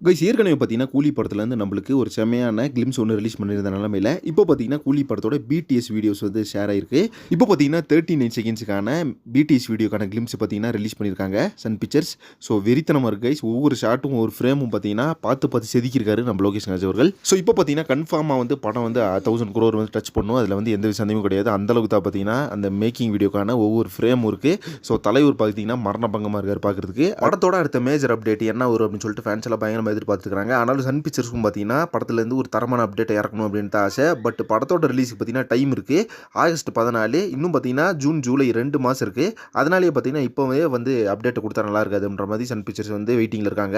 Guys ஏற்கனவே பார்த்தீங்கன்னா, கூலி படத்துலேருந்து நம்மளுக்கு ஒரு செம்மையான கிளிம்ஸ் ஒண்ணு ரிலீஸ் பண்ணியிருந்த நிலமையில, இப்போ பார்த்தீங்கன்னா, கூலி படத்தோட பிடிஎஸ் வீடியோஸ் வந்து ஷேர் ஆயிருக்கு. இப்போ பார்த்தீங்கன்னா, 39 செகண்ட்ஸ்க்கான பிடிஎஸ் வீடியோக்கான கிளிம்ஸ் பார்த்தீங்கன்னா, ரிலீஸ் பண்ணியிருக்காங்க சன் பிக்சர்ஸ். ஸோ வெறித்தனமா இருக்கு கைஸ். ஒவ்வொரு ஷாட்டும், ஒவ்வொரு ஃப்ரேமும் பார்த்தீங்கன்னா, பார்த்து பார்த்து செதுக்கியிருக்காரு நம்ம லோகேஷ் கனகராஜ் அவர்கள். ஸோ இப்போ பார்த்தீங்கன்னா, கன்ஃபார்மா வந்து படம் வந்து 1000 crore வந்து டச் பண்ணும். அதில வந்து எந்த சந்தேகமும் கிடையாது. அந்த அளவுக்கு தான் பார்த்தீங்கன்னா, அந்த மேக்கிங் வீடியோக்கான ஒவ்வொரு ஃப்ரேமும் இருக்கு. ஸோ தலைவர் பார்த்தீங்கன்னா, மரண பங்கமா இருக்காரு பார்க்கறதுக்கு. படத்தோட அடுத்த மேஜர் அப்டேட் என்ன வரும் அப்படின்னு சொல்லிட்டு ஃபேன்ஸ் எல்லாம் பயங்கரமா எதிர்பார்த்துக்கிறாங்க. ஆனாலும் சன் பிக்சர்ஸ்க்கும் பார்த்தீங்கன்னா, படத்துலேருந்து ஒரு தரமான அப்டேட்டை இறக்கணும் அப்படின்னு தான் ஆசை. பட் படத்தோட ரிலீஸுக்கு பார்த்தீங்கன்னா டைம் இருக்குது. ஆகஸ்ட் 14 இன்னும் பார்த்தீங்கன்னா ஜூன், ஜூலை 2 மாதம் இருக்குது. அதனாலேயே பார்த்தீங்கன்னா இப்போவே வந்து அப்டேட்டை கொடுத்தா நல்லா இருக்காதுன்ற மாதிரி சன் பிக்சர்ஸ் வந்து வெயிட்டிங்கில் இருக்காங்க.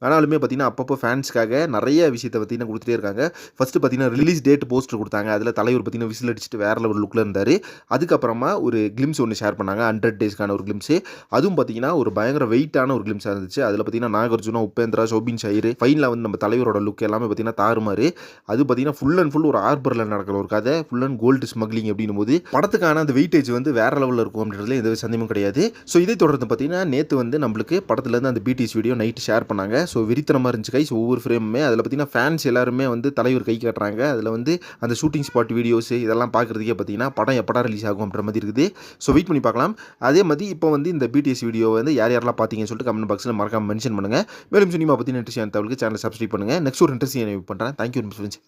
ஆனாலுமே பார்த்தீங்கன்னா அப்பப்போ ஃபேன்ஸ்க்காக நிறைய விஷயத்தை பார்த்தீங்கன்னா கொடுத்துட்டே இருக்காங்க. ஃபஸ்ட்டு பார்த்தீங்கன்னா ரிலீஸ் டேட் போஸ்டர் கொடுத்தாங்க. அதில் தலைவர் பார்த்தீங்கன்னா விசில் அடிச்சுட்டு வேற லெவல் லுக்கில் இருந்தார். அதுக்கப்புறமா ஒரு கிளிம்ஸ் ஒன்று ஷேர் பண்ணாங்க. 100 டேஸ்க்கான ஒரு கிளிம்ஸு. அதுவும் பார்த்தீங்கன்னா ஒரு பயங்கர வெயிட்டான ஒரு கிளிம்ஸாக இருந்துச்சு. அதில் பார்த்தீங்கன்னா நாகார்ஜுனா, உபேந்திரா, ஷோபின் ஷாயிர், ஃபைனலாக வந்து நம்ம தலைவரோட லுக் எல்லாமே பார்த்தீங்கன்னா தாறுமாறு. அது பார்த்தீங்கன்னா ஃபுல் அண்ட் ஃபுல் ஒரு ஹார்பரில் நடக்கிற ஒரு கதை. ஃபுல் அண்ட் கோல்டு ஸ்மக்லிங் அப்படின்னும் போது படத்துக்கான அந்த வெயிட்டேஜ் வந்து வேற லெவலில் இருக்கும் அப்படின்றதுல எந்த சந்தேகமும் கிடையாது. ஸோ இதை தொடர்ந்து பார்த்தீங்கன்னா நேற்று வந்து நம்மளுக்கு படத்துலேருந்து அந்த பிடிஎஸ் வீடியோ நைட்டு ஷேர் பண்ணாங்க. ஸோ வெறித்தனமாக இருந்துச்சு கைஸ். ஒவ்வொரு ஃப்ரேமுமே அதில் பார்த்தீங்கன்னா ஃபேன்ஸ் எல்லாருமே வந்து தலைவர் கை காட்டுறாங்க. அதில் வந்து அந்த ஷூட்டிங் ஸ்பாட் வீடியோஸ் இதெல்லாம் பார்க்குறதுக்கே பார்த்தீங்கன்னா படம் எப்படா ரிலீஸ் ஆகும் அப்படின்ற மாதிரி இருக்குது. ஸோ வெயிட் பண்ணி பார்க்கலாம். அதே மாதிரி இப்போ வந்து இந்த பிடிஎஸ் வீடியோ வந்து யார் யாரெல்லாம் பார்த்தீங்கன்னு சொல்லிட்டு கமெண்ட் பாக்ஸில் மறக்காம மென்ஷன் பண்ணுங்கள். மேலும் சினிமா பற்றி இன்ட்ரெஸ்ட் தகவலுக்கு சேனலை சப்ஸ்கிரைப் பண்ணுங்கள். நெக்ஸ்ட் ஒரு இன்ட்ரெஸ்டிங் பண்ணுறேன். Thank you friends.